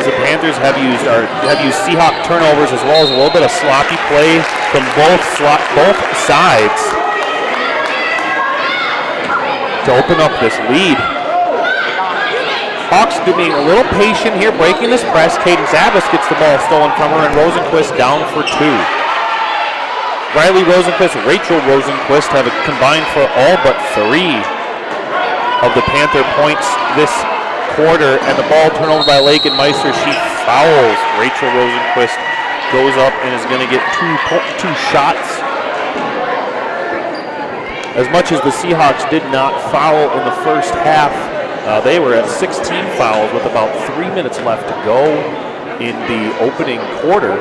the Panthers have used Seahawk turnovers as well as a little bit of sloppy play from both sides to open up this lead. Hawks being a little patient here, breaking this press. Caden Zabas gets the ball stolen from her, and Rosenquist down for 2. Riley Rosenquist, Rachel Rosenquist have combined for all but 3 of the Panther points this quarter, and the ball turned over by Lakin Meister. She fouls. Rachel Rosenquist goes up and is going to get two shots. As much as the Seahawks did not foul in the first half, they were at 16 fouls with about 3 minutes left to go in the opening quarter.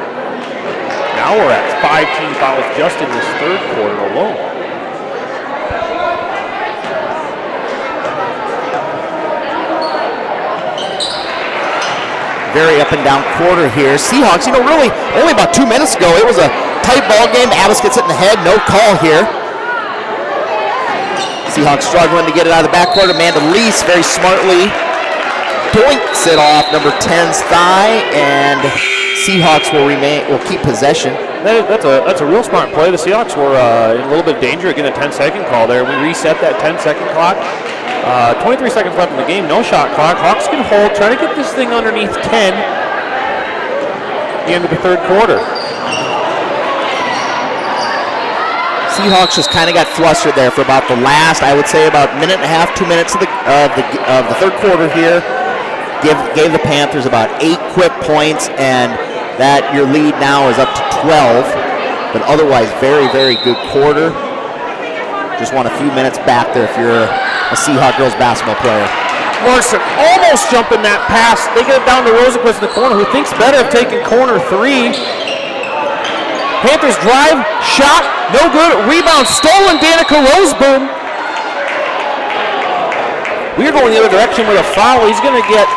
Now we're at 5 team fouls just in this third quarter alone. Very up and down quarter here. Seahawks, really only about 2 minutes ago, it was a tight ball game. Abbas gets it in the head, no call here. Seahawks struggling to get it out of the backcourt. Amanda Lease very smartly doinks it off number 10's thigh, and Seahawks will keep possession. That's a real smart play. The Seahawks were in a little bit of danger of getting a 10-second call there. We reset that 10-second clock. 23 seconds left in the game, no shot clock. Hawks can hold, try to get this thing underneath 10 at the end of the third quarter. Seahawks just kind of got flustered there for about the last, I would say, about minute and a half, 2 minutes of the third quarter here. Gave the Panthers about 8 quick points, and that your lead now is up to 12. But otherwise, very, very good quarter. Just want a few minutes back there if you're a Seahawk girls basketball player. Morrison almost jumping that pass. They get it down to Rosenquist in the corner, who thinks better of taking corner 3. Panthers drive, shot, no good. Rebound stolen, Danica Roseboom. We're going the other direction with a foul. He's going to get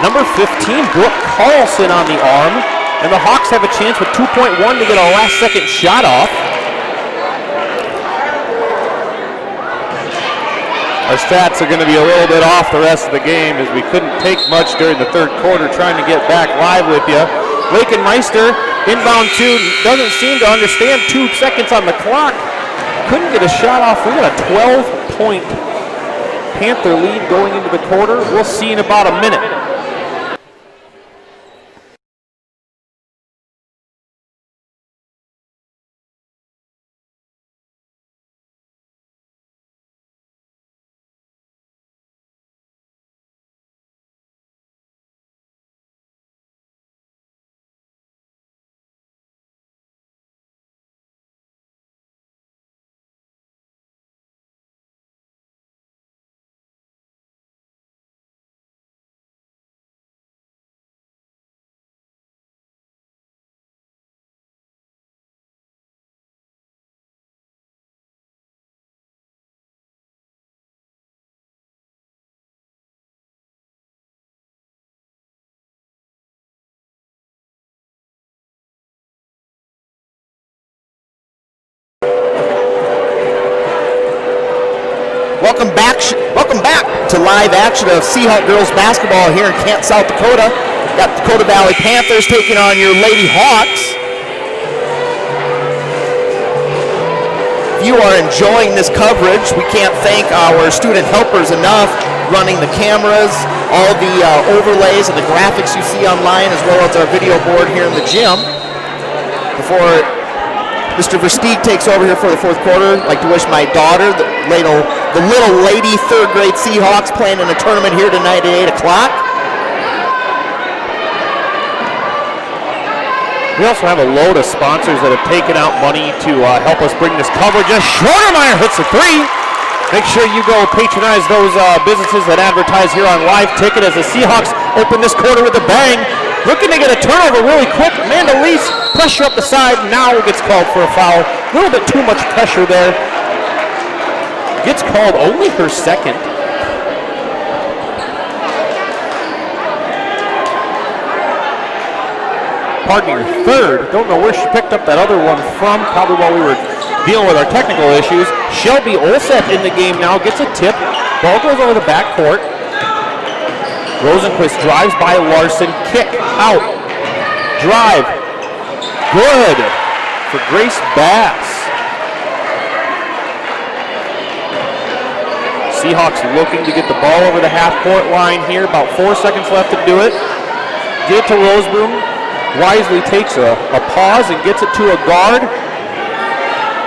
number 15, Brooke Carlson, on the arm. And the Hawks have a chance with 2.1 to get a last-second shot off. Our stats are going to be a little bit off the rest of the game, as we couldn't take much during the third quarter trying to get back live with you. Lakin Meister, inbound 2, doesn't seem to understand 2 seconds on the clock. Couldn't get a shot off. We got a 12-point Panther lead going into the quarter. We'll see in about a minute. Welcome back to live action of Seahawk girls basketball here in Canton, South Dakota. Got Dakota Valley Panthers taking on your Lady Hawks. If you are enjoying this coverage, we can't thank our student helpers enough, running the cameras, all the overlays and the graphics you see online, as well as our video board here in the gym. Before Mr. Versteeg takes over here for the fourth quarter, I'd like to wish my daughter, the little lady third grade Seahawks, playing in a tournament here tonight at 8 o'clock. We also have a load of sponsors that have taken out money to help us bring this coverage. Just Schroedermeyer hits a 3. Make sure you go patronize those businesses that advertise here on Live Ticket as the Seahawks open this quarter with a bang. Looking to get a turnover really quick. Amanda Lease, pressure up the side, now gets called for a foul. A little bit too much pressure there. Gets called only her second. Pardon me, her third. Don't know where she picked up that other one from, probably while we were dealing with our technical issues. Shelby Olseth in the game now, gets a tip. Ball goes over the backcourt. Rosenquist drives by Larson, kick out, drive, good for Grace Bass. Seahawks looking to get the ball over the half-court line here. About 4 seconds left to do it. Get it to Roseboom. Wisely takes a pause and gets it to a guard.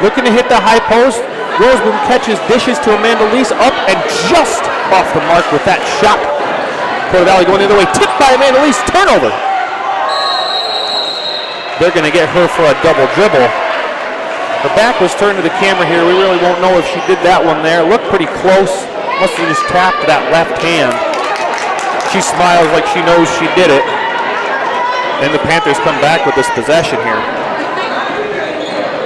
Looking to hit the high post. Roseboom catches, dishes to Amanda Lease, up and just off the mark with that shot. Dakota Valley going the other way. Tipped by Amanda Lease. Turnover. They're going to get her for a double dribble. Her back was turned to the camera here. We really won't know if she did that one there. Looked pretty close. Must have just tapped that left hand. She smiles like she knows she did it. And the Panthers come back with this possession here.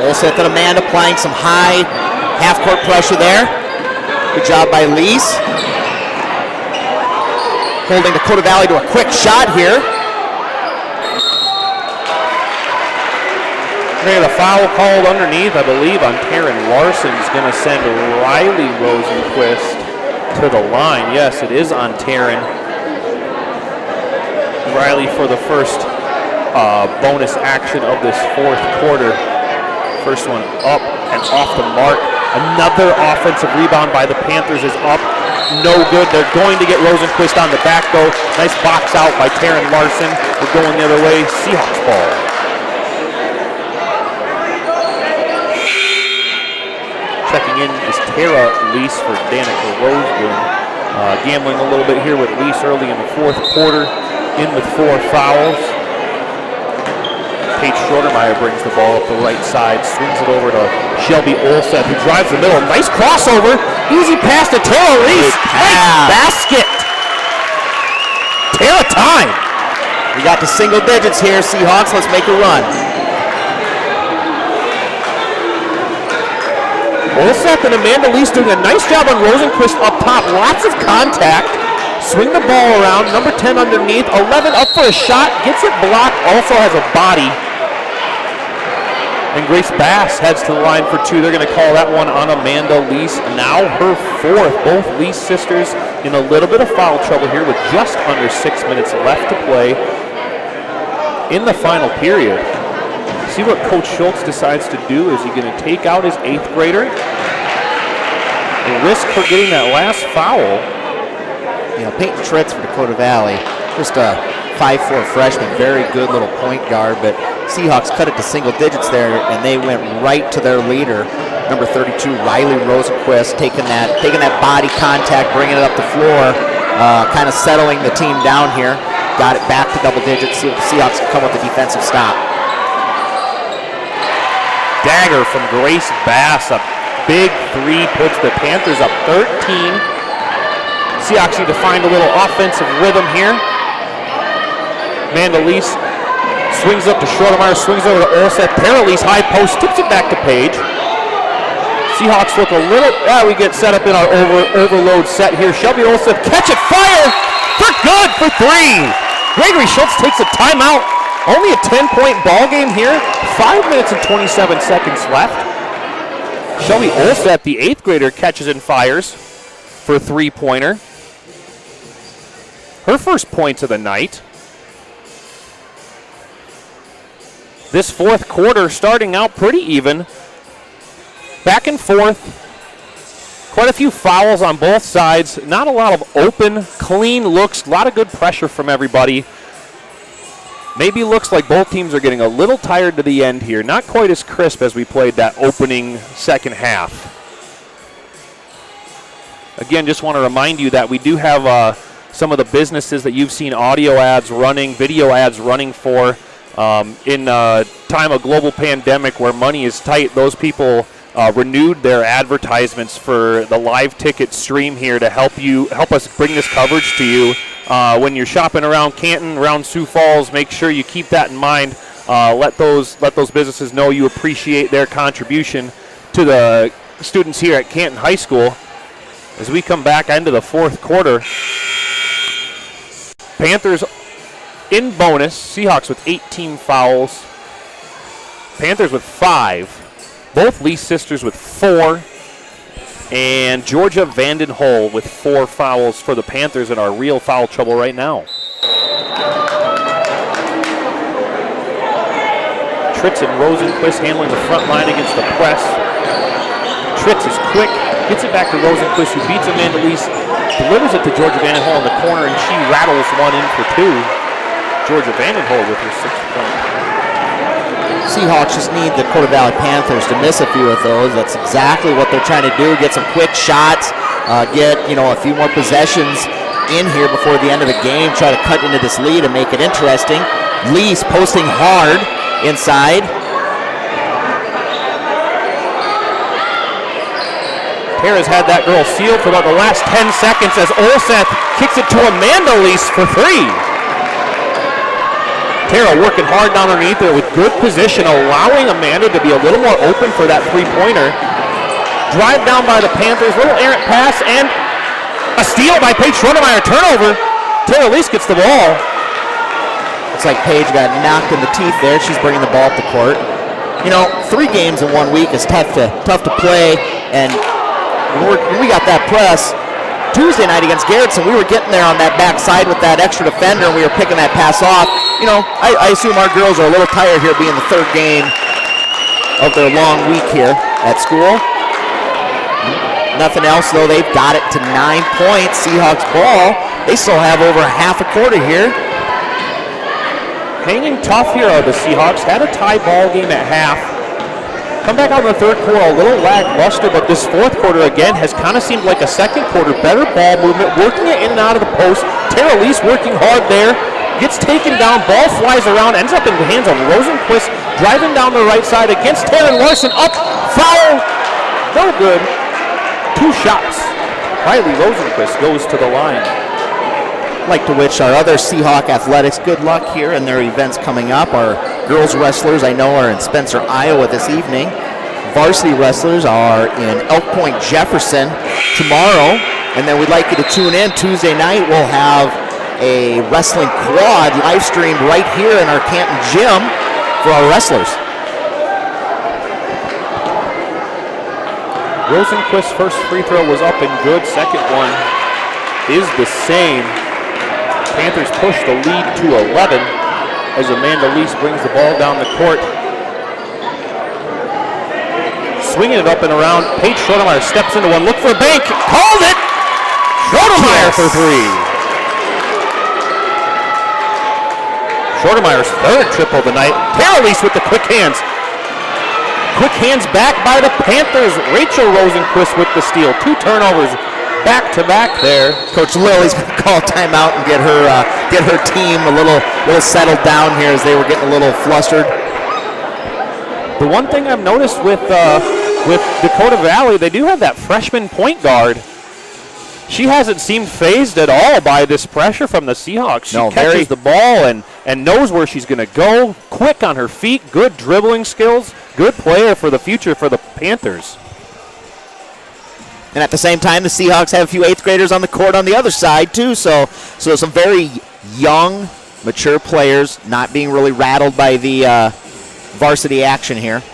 Olseth and Amanda applying some high half-court pressure there. Good job by Lease. Holding Dakota Valley to a quick shot here. They had a foul called underneath, I believe, on Taryn Larson's going to send Riley Rosenquist to the line. Yes, it is on Taryn. Riley for the first bonus action of this fourth quarter. First one up and off the mark. Another offensive rebound by the Panthers is up. No good. They're going to get Rosenquist on the back, though. Nice box out by Taryn Larson. We're going the other way. Seahawks ball. Checking in is Tara Lease for Danica Roseboom. Gambling a little bit here with Lease early in the fourth quarter. In with 4 fouls. Paige Schroedermeyer brings the ball up the right side, swings it over to Shelby Olseth, who drives the middle. Nice crossover. Easy pass to Tara Lease. Nice basket. Tara time. We got to single digits here, Seahawks. Let's make a run. Olseth and Amanda Lease doing a nice job on Rosenquist up top. Lots of contact. Swing the ball around. Number 10 underneath. 11 up for a shot. Gets it blocked. Also has a body. And Grace Bass heads to the line for 2. They're going to call that one on Amanda Lease. Now her 4th. Both Lease sisters in a little bit of foul trouble here with just under 6 minutes left to play in the final period. See what Coach Schultz decides to do. Is he going to take out his 8th grader? The risk for getting that last foul. You know, Peyton Tritz for Dakota Valley, just a 5'4" freshman, very good little point guard, but Seahawks cut it to single digits there, and they went right to their leader, number 32, Riley Rosenquist, taking that body contact, bringing it up the floor, kind of settling the team down here. Got it back to double digits. See if the Seahawks can come with a defensive stop. Dagger from Grace Bass, a big 3 puts the Panthers up 13. Seahawks need to find a little offensive rhythm here. Amanda Lease swings up to Schroedermeyer, swings over to Olseth. Tara Lease high post, tips it back to Page. Seahawks look a little, we get set up in our overload set here. Shelby Olseth, catch it, fire, for good for 3. Gregory Schultz takes a timeout. Only a 10-point ball game here. 5 minutes and 27 seconds left. Shelby Olseth, the 8th grader, catches and fires for a 3-pointer. Her first points of the night. This fourth quarter starting out pretty even. Back and forth. Quite a few fouls on both sides. Not a lot of open, clean looks. A lot of good pressure from everybody. Maybe looks like both teams are getting a little tired to the end here. Not quite as crisp as we played that opening second half. Again, just want to remind you that we do have some of the businesses that you've seen audio ads running, video ads running for. In a time of global pandemic where money is tight, those people renewed their advertisements for the live ticket stream here to help us bring this coverage to you. When you're shopping around Canton, around Sioux Falls, make sure you keep that in mind. Let those businesses know you appreciate their contribution to the students here at Canton High School. As we come back into the fourth quarter, Panthers in bonus, Seahawks with 18 fouls, Panthers with 5, both Lee sisters with 4. And Georgia Vandenhole with 4 fouls for the Panthers in our real foul trouble right now. Tritz and Rosenquist handling the front line against the press. Tritz is quick, gets it back to Rosenquist, who beats Amanda Lease, delivers it to Georgia Vandenhole in the corner, and she rattles one in for 2. Georgia Vandenhole with her 6th point. Seahawks just need the Dakota Valley Panthers to miss a few of those. That's exactly what they're trying to do. Get some quick shots, get a few more possessions in here before the end of the game. Try to cut into this lead and make it interesting. Lease posting hard inside. Tara's had that girl sealed for about the last 10 seconds as Olseth kicks it to Amanda Lease for 3. Tara working hard down underneath there with good position, allowing Amanda to be a little more open for that 3-pointer. Drive down by the Panthers, little errant pass, and a steal by Paige Schroedermeyer. Turnover. Tara Lease gets the ball. It's like Paige got knocked in the teeth there. She's bringing the ball up the court. 3 games in 1 week is tough to play, and when we got that press Tuesday night against Garrettson, we were getting there on that backside with that extra defender, and we were picking that pass off. I assume our girls are a little tired here being the 3rd game of their long week here at school. Nothing else, though. They've got it to 9 points. Seahawks ball. They still have over half a quarter here. Hanging tough here are the Seahawks. Had a tie ball game at half. Come back out in the 3rd quarter, a little lackluster, but this 4th quarter again has kind of seemed like a 2nd quarter. Better ball movement, working it in and out of the post. Tara Lease working hard there. Gets taken down, ball flies around, ends up in the hands of Rosenquist, driving down the right side against Taryn Larson. Up, foul, no good. 2 shots. Riley Rosenquist goes to the line. I'd like to wish our other Seahawk athletics good luck here in their events coming up. Our girls wrestlers, I know, are in Spencer, Iowa this evening. Varsity wrestlers are in Elk Point, Jefferson tomorrow. And then we'd like you to tune in Tuesday night. We'll have a wrestling quad live streamed right here in our Canton gym for our wrestlers. Rosenquist's first free throw was up and good. Second one is the same. Panthers push the lead to 11 as Amanda Lease brings the ball down the court. Swinging it up and around. Paige Schroedermeyer steps into one. Look for a bank. Called it! Schroedermeyer for 3. Schroedermeyer's 3rd triple of the night. Tara Lease with the quick hands. Quick hands back by the Panthers. Rachel Rosenquist with the steal. 2 turnovers back-to-back there. Coach Lily's going to call timeout and get her team a little settled down here as they were getting a little flustered. The one thing I've noticed with Dakota Valley, they do have that freshman point guard. She hasn't seemed phased at all by this pressure from the Seahawks. She catches the ball and knows where she's going to go. Quick on her feet, good dribbling skills, good player for the future for the Panthers. And at the same time, the Seahawks have a few 8th graders on the court on the other side, too. So some very young, mature players not being really rattled by the varsity action here.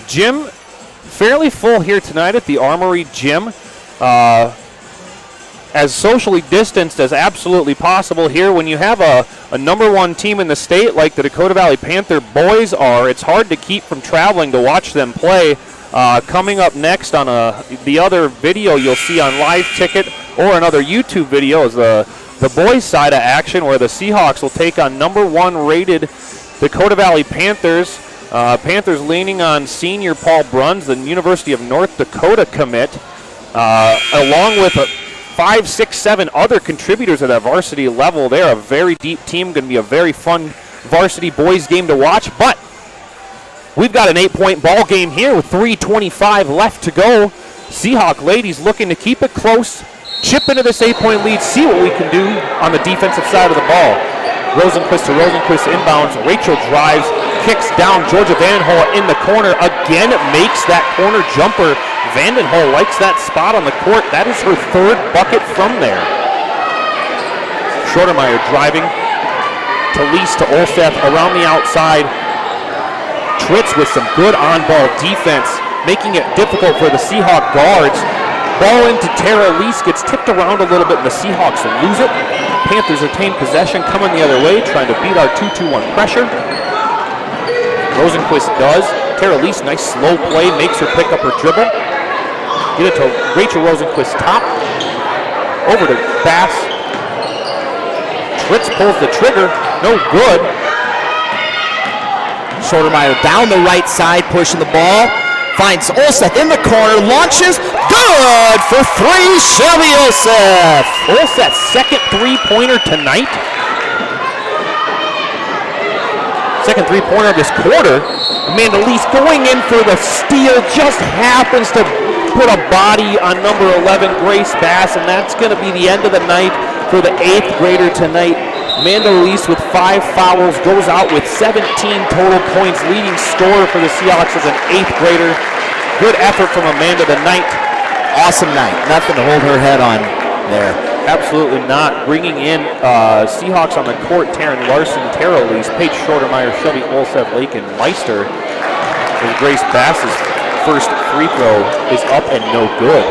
Gym fairly full here tonight at the Armory Gym. As socially distanced as absolutely possible here. When you have a number 1 team in the state like the Dakota Valley Panther boys are, it's hard to keep from traveling to watch them play. Coming up next on the other video you'll see on Live Ticket or another YouTube video is the boys' side of action where the Seahawks will take on number 1 rated Dakota Valley Panthers. Panthers leaning on senior Paul Bruns, the University of North Dakota commit, along with 5, 6, 7 other contributors at that varsity level. They're a very deep team, going to be a very fun varsity boys game to watch, but we've got an 8-point ball game here with 3:25 left to go. Seahawk ladies looking to keep it close, chip into this 8-point lead, see what we can do on the defensive side of the ball. Rosenquist to Rosenquist inbounds. Rachel drives, kicks down. Georgia Vandenhole in the corner again, makes that corner jumper. Vandenhole likes that spot on the court. That is her 3rd bucket from there. Schroedermeyer driving to Lease to Olseth around the outside. Tritz with some good on-ball defense, making it difficult for the Seahawk guards. Ball into Tara Lease, gets tipped around a little bit, and the Seahawks lose it. Panthers retain possession, coming the other way, trying to beat our 2-2-1 pressure. Rosenquist does. Tara Lease, nice slow play, makes her pick up her dribble. Get it to Rachel Rosenquist top. Over to Bass. Tritz pulls the trigger, no good. Schroedermeyer down the right side, pushing the ball. Finds Olseth in the corner, launches, good for three, Shelby Olseth. Olseth's second three-pointer tonight. Second three-pointer of this quarter. Amanda Lease going in for the steal, just happens to put a body on number 11, Grace Bass, and that's going to be the end of the night for the 8th grader tonight. Amanda Lease with 5 fouls goes out with 17 total points, leading scorer for the Seahawks as an 8th grader. Good effort from Amanda tonight. Awesome night. Nothing to hold her head on there. Absolutely not. Bringing in Seahawks on the court, Taryn Larson, Tara Lease, Paige Schroedermeyer, Shelby Olseth, Lakin Meister. And Grace Bass's first free throw is up and no good.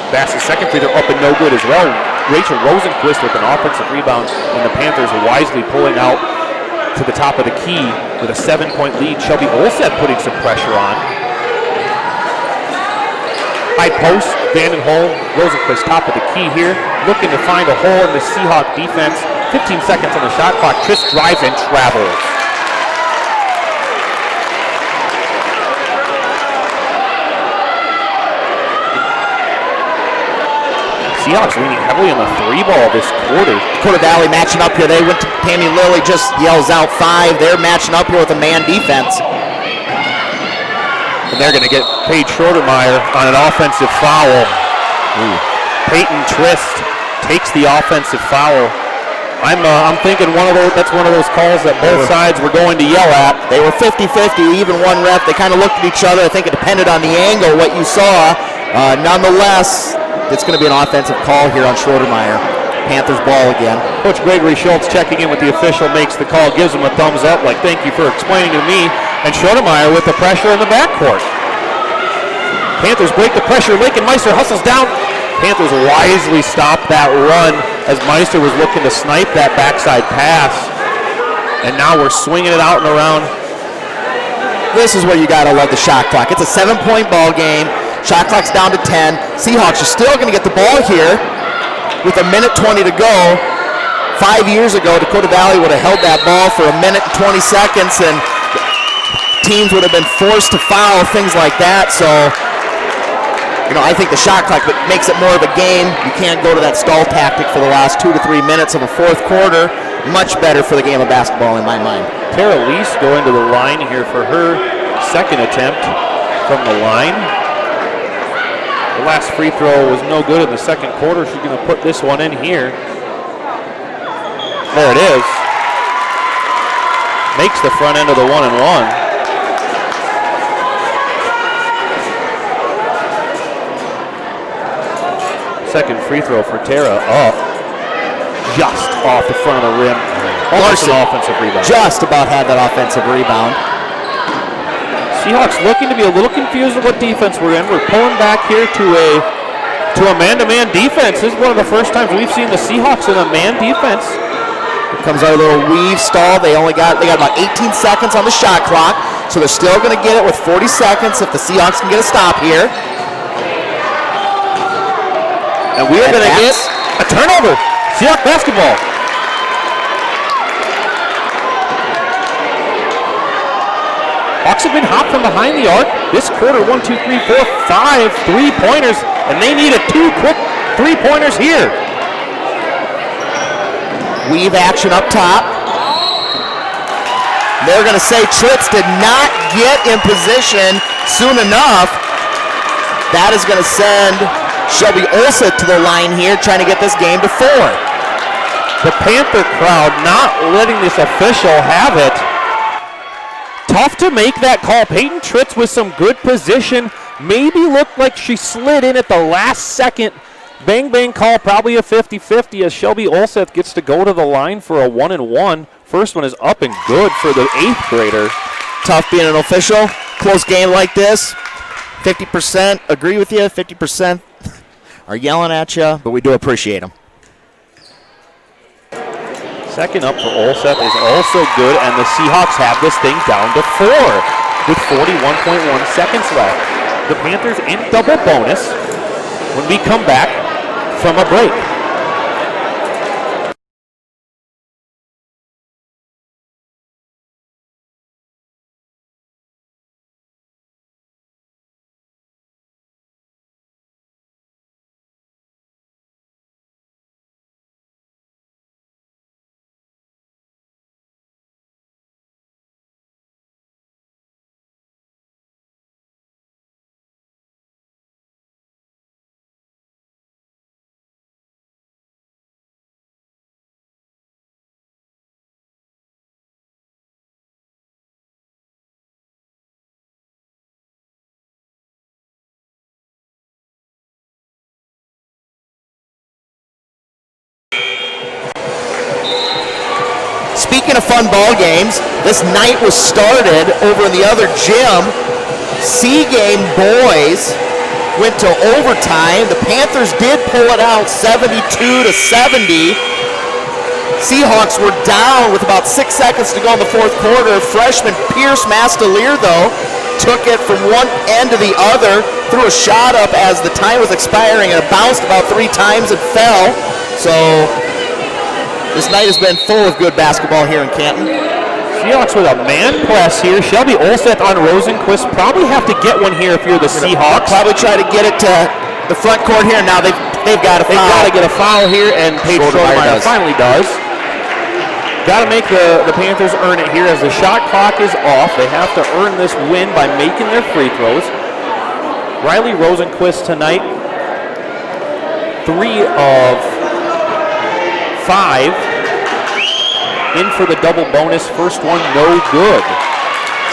Bass's second free throw up and no good as well. Rachel Rosenquist with an offensive rebound, and the Panthers wisely pulling out to the top of the key with a 7-point lead. Shelby Olseth putting some pressure on. High post, Vandenhol, Rosenquist top of the key here, looking to find a hole in the Seahawk defense. 15 seconds on the shot clock. Trish drives and travels. Seahawks leaning heavily on the 3 ball this quarter. Dakota Valley matching up here. They went to Tammy Lilly, just yells out 5. They're matching up here with a man defense. And they're going to get Paige Schroedermeyer on an offensive foul. Ooh. Peyton Trist takes the offensive foul. I'm thinking that's one of those calls that both sides were going to yell at. They were 50-50, even one ref. They kind of looked at each other. I think it depended on the angle, what you saw. Nonetheless, it's going to be an offensive call here on Schroedermeyer. Panthers ball again. Coach Gregory Schultz checking in with the official, makes the call, gives him a thumbs up, like thank you for explaining to me. And Schroedermeyer with the pressure in the backcourt. Panthers break the pressure. Lakin Meister hustles down. Panthers wisely stop that run as Meister was looking to snipe that backside pass. And now we're swinging it out and around. This is where you got to love the shot clock. It's a 7-point ball game. Shot clock's down to 10. Seahawks are still going to get the ball here with 1:20 to go. 5 years ago, Dakota Valley would have held that ball for 1:20 and teams would have been forced to foul, things like that. So, I think the shot clock makes it more of a game. You can't go to that stall tactic for the last 2 to 3 minutes of a fourth quarter. Much better for the game of basketball in my mind. Tara Lease going to the line here for her second attempt from the line. The last free throw was no good in the second quarter. She's going to put this one in here. There it is. Makes the front end of the 1-and-1. Second free throw for Tara up. Just off the front of the rim. Almost an offensive rebound. Just about had that offensive rebound. Seahawks looking to be a little confused with what defense we're in. We're pulling back here to a man-to-man defense. This is one of the first times we've seen the Seahawks in a man defense. Here comes our little weave stall. They got about 18 seconds on the shot clock, so they're still going to get it with 40 seconds if the Seahawks can get a stop here. And we are going to get a turnover. Seahawks basketball. Hawks have been hot from behind the arc. This quarter, 1, 2, 3, 4, 5 3-pointers, and they needed 2 quick 3-pointers here. Weave action up top. They're going to say Tritz did not get in position soon enough. That is going to send Shelby Olseth to the line here, trying to get this game to 4. The Panther crowd not letting this official have it. Tough to make that call. Peyton Tritz with some good position. Maybe looked like she slid in at the last second. Bang, bang call, probably a 50-50 as Shelby Olseth gets to go to the line for a 1-and-1. First one is up and good for the 8th grader. Tough being an official. Close game like this. 50% agree with you, 50% are yelling at you, but we do appreciate them. Second up for Olseth is also good, and the Seahawks have this thing down to 4 with 41.1 seconds left. The Panthers in double bonus when we come back from a break. Speaking of fun ball games, this night was started over in the other gym. C-game boys went to overtime. The Panthers did pull it out 72-70. Seahawks were down with about 6 seconds to go in the fourth quarter. Freshman Pierce Mastelier, though, took it from one end to the other, threw a shot up as the time was expiring, and it bounced about 3 times and fell. So this night has been full of good basketball here in Canton. Seahawks with a man press here. Shelby Olseth on Rosenquist. Probably have to get one here if you're the Seahawks. Probably try to get it to the front court here. Now they've got a foul. They've got to get a foul here, and Paige Schroedermeyer finally does. Got to make the Panthers earn it here as the shot clock is off. They have to earn this win by making their free throws. Riley Rosenquist tonight, 3 of 5 in for the double bonus. First one, no good.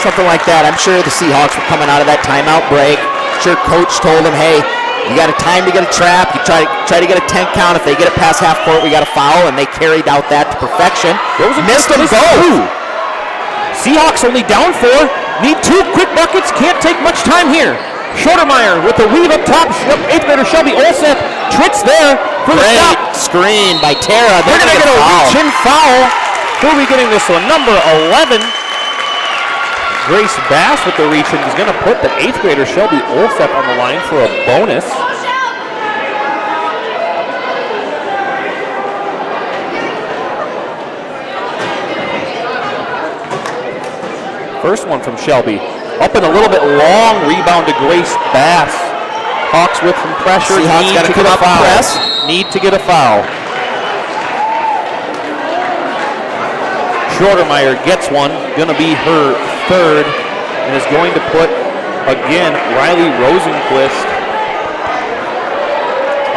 Something like that. I'm sure the Seahawks were coming out of that timeout break. Sure, coach told them, hey, you got a time to get a trap. You try to get a 10 count. If they get it past half court, we got a foul, and they carried out that to perfection. Missed them both. Seahawks only down 4. Need 2 quick buckets. Can't take much time here. Schroedermeyer with the weave up top. 8th grader Shelby Olseth tricks there for the stop. Screen by Tara. They're going to get a reach-in foul. Who are we getting this one? Number 11. Grace Bass with the reach-in is going to put the 8th grader Shelby Olseth on the line for a bonus. First one from Shelby. Up and a little bit long rebound to Grace Bass. Hawks with some pressure. Seahawks got to come up and press. Need to get a foul. Schroedermeyer gets one. Going to be her 3rd, and is going to put, again, Riley Rosenquist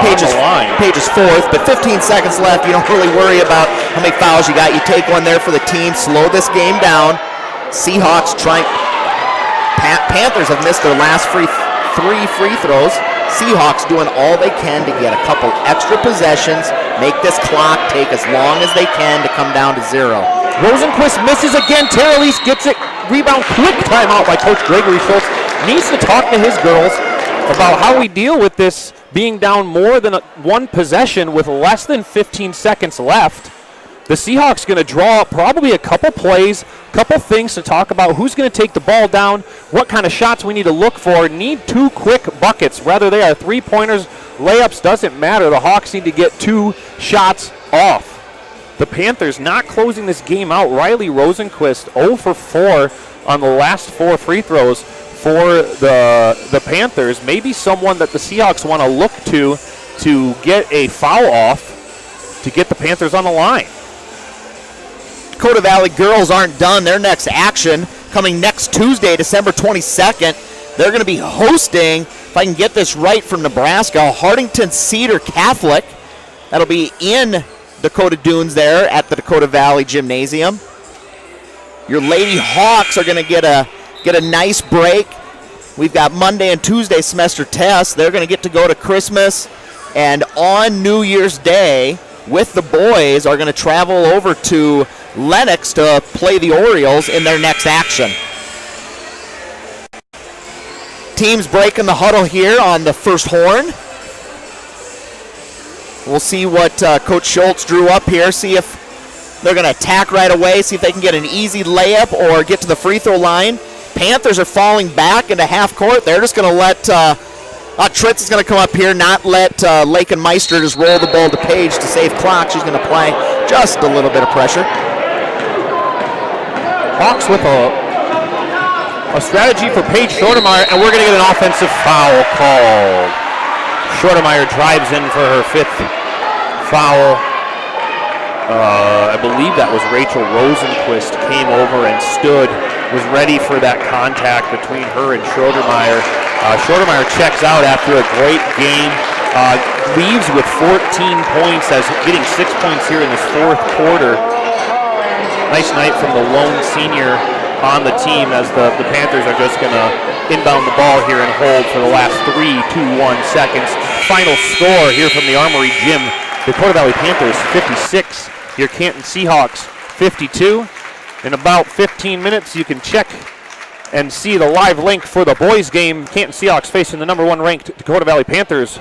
on the line. Paige is 4th, but 15 seconds left. You don't really worry about how many fouls you got. You take one there for the team. Slow this game down. Seahawks trying. Panthers have missed their last 3 free throws. Seahawks doing all they can to get a couple extra possessions, make this clock take as long as they can to come down to 0. Rosenquist misses again. Tara Lease gets it. Rebound, quick timeout by Coach Gregory Schultz. Needs to talk to his girls about how we deal with this being down more than 1 possession with less than 15 seconds left. The Seahawks going to draw up probably a couple plays, couple things to talk about. Who's going to take the ball down, what kind of shots we need to look for. Need 2 quick buckets. Whether they are 3-pointers, layups, doesn't matter. The Hawks need to get 2 shots off. The Panthers not closing this game out. Riley Rosenquist 0 for 4 on the last 4 free throws for the Panthers. Maybe someone that the Seahawks want to look to get a foul off to get the Panthers on the line. Dakota Valley girls aren't done. Their next action coming next Tuesday, December 22nd. They're going to be hosting, if I can get this right, from Nebraska, Hardington Cedar Catholic. That'll be in Dakota Dunes there at the Dakota Valley Gymnasium. Your Lady Hawks are going to get a nice break. We've got Monday and Tuesday semester tests. They're going to get to go to Christmas, and on New Year's Day with the boys are going to travel over to Lenox to play the Orioles in their next action. teams breaking the huddle here on the first horn. We'll see what Coach Schultz drew up here, see if they're going to attack right away, see if they can get an easy layup or get to the free throw line. Panthers are falling back into half court. They're just going to let Tritz is going to come up here, not let Lakin Meister just roll the ball to Page to save clock. She's going to play just a little bit of pressure. Hawks with a strategy for Paige Schroedermeyer, and we're going to get an offensive foul called. Schroedermeyer drives in for her 5th foul. I believe that was Rachel Rosenquist came over and stood, was ready for that contact between her and Schroedermeyer. Schroedermeyer checks out after a great game, leaves with 14 points, as getting 6 points here in this 4th quarter. Nice night from the lone senior on the team, as the Panthers are just going to inbound the ball here and hold for the last 3-2-1 seconds. Final score here from the Armory Gym: Dakota Valley Panthers 56, your Canton Seahawks 52. In about 15 minutes, you can check and see the live link for the boys game. Canton Seahawks facing the #1 ranked Dakota Valley Panthers.